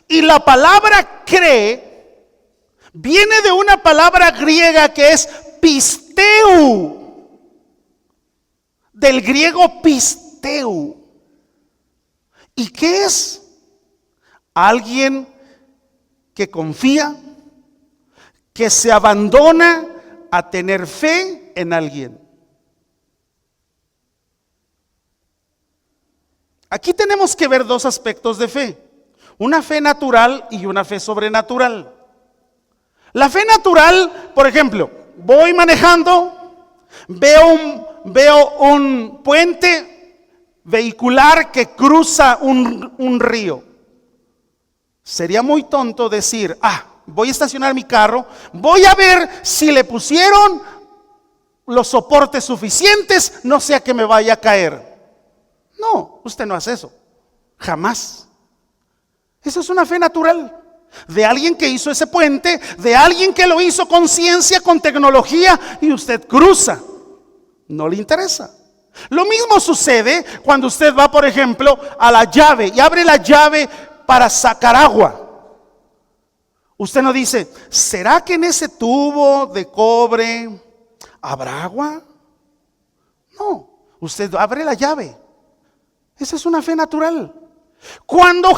Y la palabra cree viene de una palabra griega que es pisteu, del griego pisteu. ¿Y qué es? Alguien que confía, que se abandona a tener fe en alguien. Aquí tenemos que ver dos aspectos de fe: una fe natural y una fe sobrenatural. La fe natural, por ejemplo, voy manejando, veo un puente vehicular que cruza un río. Sería muy tonto decir: voy a estacionar mi carro, voy a ver si le pusieron los soportes suficientes, no sea que me vaya a caer. No, usted no hace eso, jamás. Eso es una fe natural de alguien que hizo ese puente, de alguien que lo hizo con ciencia, con tecnología, y usted cruza. No le interesa. Lo mismo sucede cuando usted va, por ejemplo, a la llave y abre la llave para sacar agua. Usted no dice, ¿será que en ese tubo de cobre habrá agua? No, usted abre la llave. Esa es una fe natural. Cuando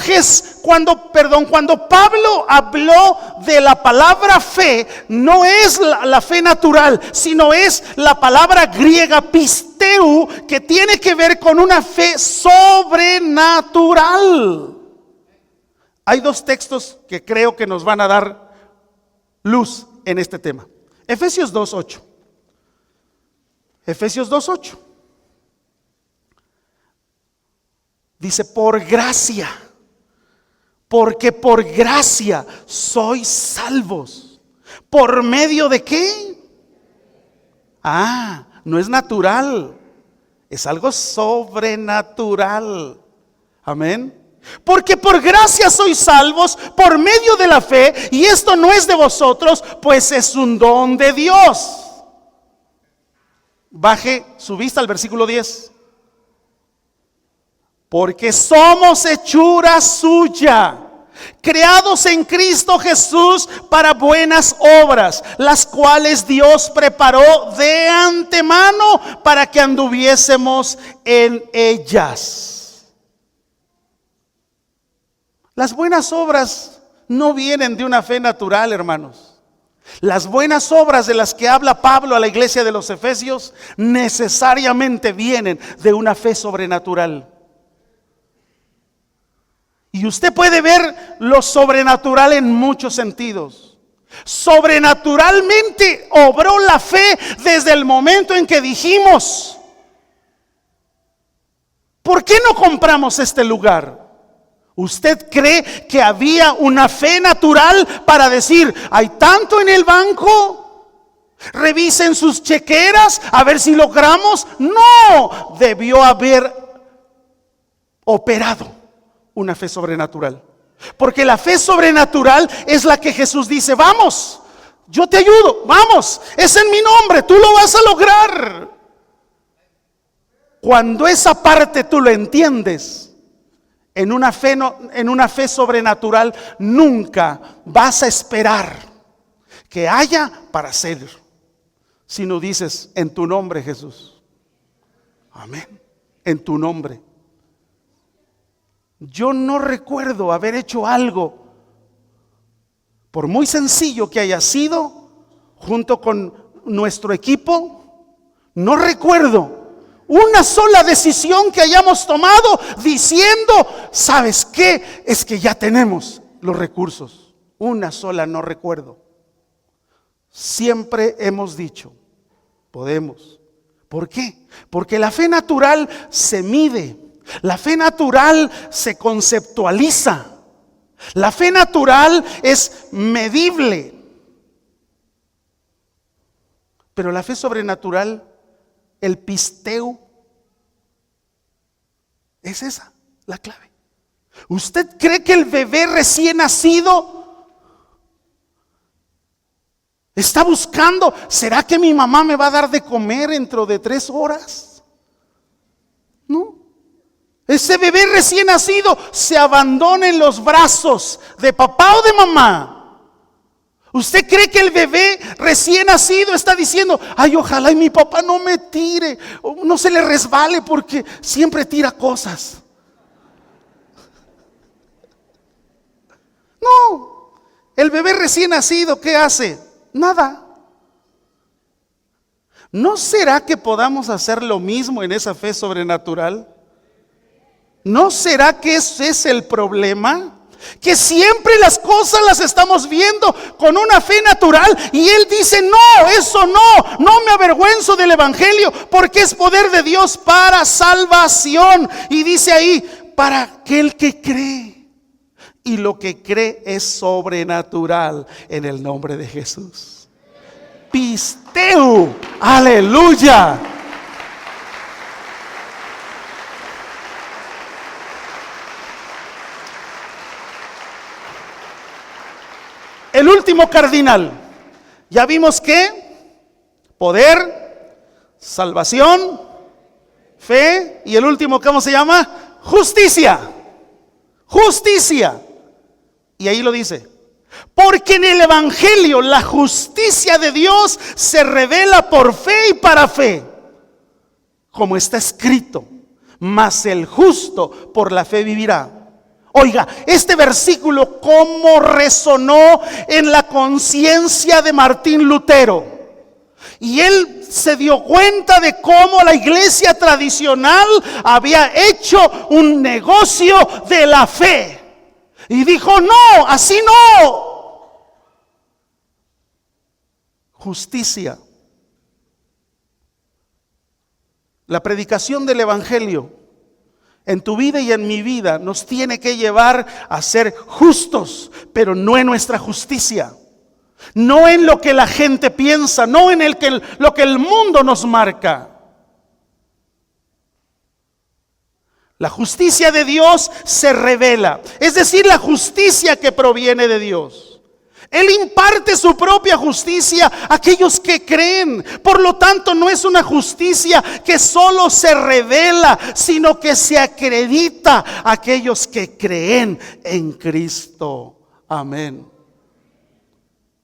Pablo habló de la palabra fe, no es la fe natural, sino es la palabra griega pisteu, que tiene que ver con una fe sobrenatural. Hay dos textos que creo que nos van a dar luz en este tema. Efesios 2:8. Efesios 2:8. Dice, por gracia, porque por gracia sois salvos. ¿Por medio de qué? No es natural, es algo sobrenatural. Amén. Porque por gracia sois salvos por medio de la fe, y esto no es de vosotros, pues es un don de Dios. Baje su vista al versículo 10. Porque somos hechura suya, creados en Cristo Jesús para buenas obras, las cuales Dios preparó de antemano para que anduviésemos en ellas. Las buenas obras no vienen de una fe natural, hermanos. Las buenas obras de las que habla Pablo a la iglesia de los Efesios necesariamente vienen de una fe sobrenatural. Y usted puede ver lo sobrenatural en muchos sentidos. Sobrenaturalmente obró la fe desde el momento en que dijimos, ¿por qué no compramos este lugar? ¿Usted cree que había una fe natural para decir, hay tanto en el banco? Revisen sus chequeras a ver si logramos. No, debió haber operado una fe sobrenatural. Porque la fe sobrenatural es la que Jesús dice, vamos, yo te ayudo, vamos, es en mi nombre, tú lo vas a lograr. Cuando esa parte tú lo entiendes, en una fe sobrenatural, nunca vas a esperar que haya para hacer, sino dices, en tu nombre, Jesús. Amén. En tu nombre. Yo no recuerdo haber hecho algo, por muy sencillo que haya sido, junto con nuestro equipo. No recuerdo una sola decisión que hayamos tomado diciendo, ¿sabes qué? Es que ya tenemos los recursos. Una sola no recuerdo. Siempre hemos dicho, podemos. ¿Por qué? Porque la fe natural se mide. La fe natural se conceptualiza. La fe natural es medible. Pero la fe sobrenatural, el pisteu, es esa la clave. ¿Usted cree que el bebé recién nacido está buscando, ¿será que mi mamá me va a dar de comer dentro de 3 horas? No. Ese bebé recién nacido se abandona en los brazos de papá o de mamá. ¿Usted cree que el bebé recién nacido está diciendo, ay, ojalá y mi papá no me tire, no se le resbale porque siempre tira cosas? No, el bebé recién nacido, ¿qué hace? Nada. ¿No será que podamos hacer lo mismo en esa fe sobrenatural? ¿No será que ese es el problema? Que siempre las cosas las estamos viendo con una fe natural, y Él dice, no, eso no me avergüenzo del evangelio, porque es poder de Dios para salvación. Y dice ahí, para aquel que cree, y lo que cree es sobrenatural en el nombre de Jesús. pisteu. Aleluya. El último cardinal. Ya vimos que poder, salvación, fe y el último, ¿cómo se llama? Justicia. Justicia. Y ahí lo dice. Porque en el Evangelio la justicia de Dios se revela por fe y para fe. Como está escrito, mas el justo por la fe vivirá. Oiga, este versículo cómo resonó en la conciencia de Martín Lutero. Y él se dio cuenta de cómo la iglesia tradicional había hecho un negocio de la fe. Y dijo, no, así no. Justicia. La predicación del Evangelio en tu vida y en mi vida nos tiene que llevar a ser justos, pero no en nuestra justicia, no en lo que la gente piensa, no en lo que el mundo nos marca. La justicia de Dios se revela, es decir, la justicia que proviene de Dios. Él imparte su propia justicia a aquellos que creen. Por lo tanto, no es una justicia que solo se revela, sino que se acredita a aquellos que creen en Cristo. Amén.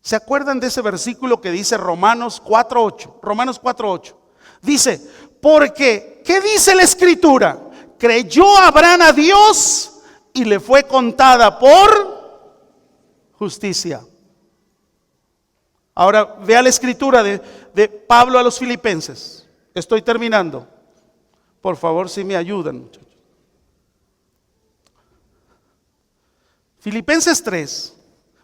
¿Se acuerdan de ese versículo que dice Romanos 4:8? Romanos 4:8. Dice, porque, ¿qué dice la Escritura? Creyó Abraham a Dios y le fue contada por justicia. Ahora vea la escritura de Pablo a los Filipenses. Estoy terminando. Por favor, si me ayudan, muchachos. Filipenses 3.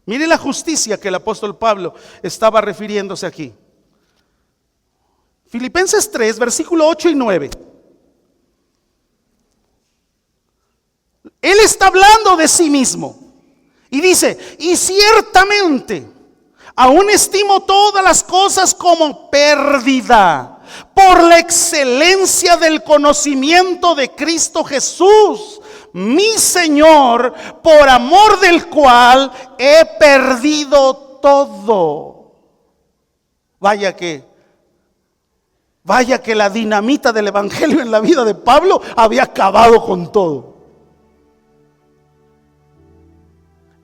Mire la justicia que el apóstol Pablo estaba refiriéndose aquí. Filipenses 3, versículo 8 y 9. Él está hablando de sí mismo. Y dice, y ciertamente aún estimo todas las cosas como pérdida por la excelencia del conocimiento de Cristo Jesús, mi Señor, por amor del cual he perdido todo. Vaya que la dinamita del Evangelio en la vida de Pablo había acabado con todo.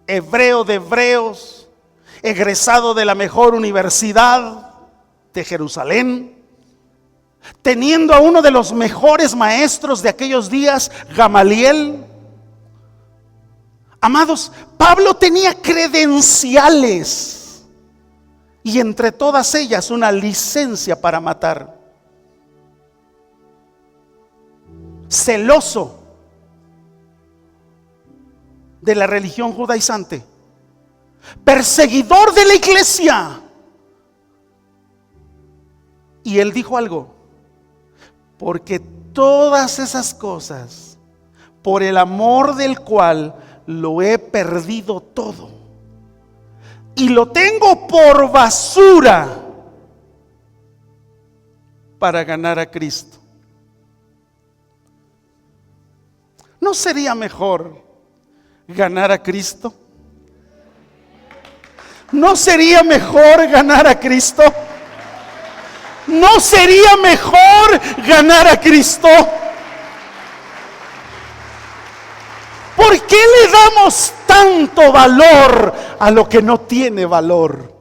Hebreo de hebreos, egresado de la mejor universidad de Jerusalén, teniendo a uno de los mejores maestros de aquellos días, Gamaliel. Amados, Pablo tenía credenciales y entre todas ellas una licencia para matar. Celoso de la religión judaizante, perseguidor de la iglesia. Y él dijo algo: porque todas esas cosas, por el amor del cual lo he perdido todo, y lo tengo por basura para ganar a Cristo. ¿No sería mejor ganar a Cristo? ¿No sería mejor ganar a Cristo? ¿No sería mejor ganar a Cristo? ¿Por qué le damos tanto valor a lo que no tiene valor?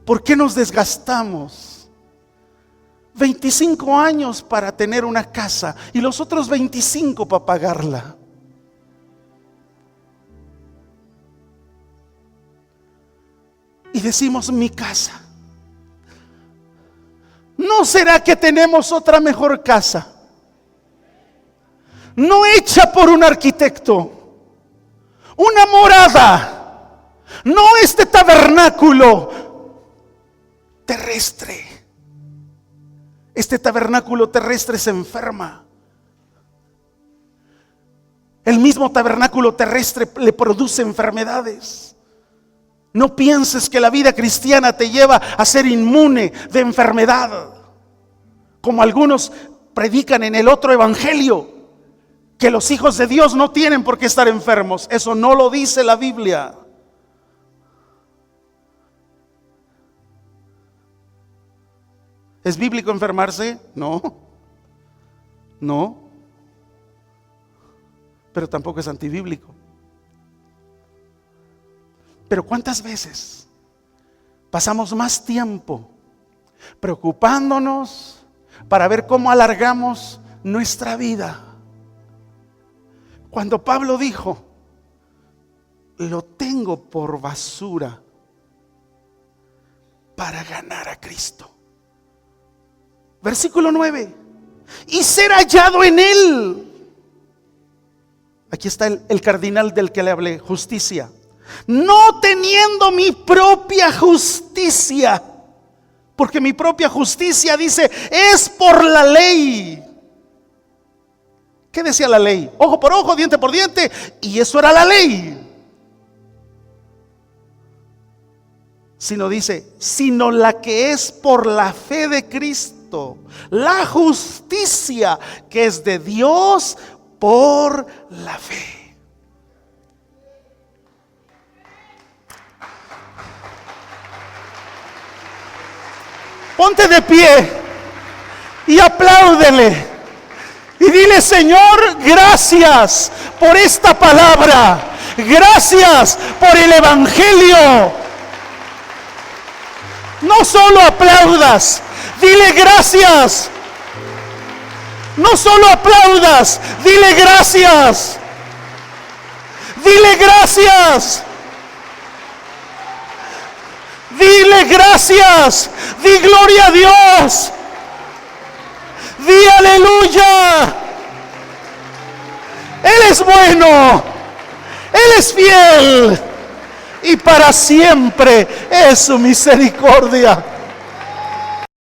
¿Por qué nos desgastamos 25 años para tener una casa y los otros 25 para pagarla? Y decimos, mi casa. ¿No será que tenemos otra mejor casa? No hecha por un arquitecto, una morada, no este tabernáculo terrestre. Este tabernáculo terrestre se enferma. El mismo tabernáculo terrestre le produce enfermedades. No pienses que la vida cristiana te lleva a ser inmune de enfermedad, como algunos predican en el otro evangelio, que los hijos de Dios no tienen por qué estar enfermos. Eso no lo dice la Biblia. ¿Es bíblico enfermarse? No. No. Pero tampoco es antibíblico. Pero ¿cuántas veces pasamos más tiempo preocupándonos para ver cómo alargamos nuestra vida? Cuando Pablo dijo, lo tengo por basura para ganar a Cristo. Versículo 9. Y ser hallado en Él. Aquí está el cardinal del que le hablé, justicia. No teniendo mi propia justicia, porque mi propia justicia, dice, es por la ley. ¿Qué decía la ley? Ojo por ojo, diente por diente. Y eso era la ley. Sino dice, sino la que es por la fe de Cristo, la justicia que es de Dios por la fe. Ponte de pie y apláudele y dile: Señor, gracias por esta palabra, gracias por el evangelio. No solo aplaudas, dile gracias. No solo aplaudas, dile gracias. Dile gracias. Dile gracias. Di gloria a Dios. Di aleluya. Él es bueno. Él es fiel. Y para siempre es su misericordia.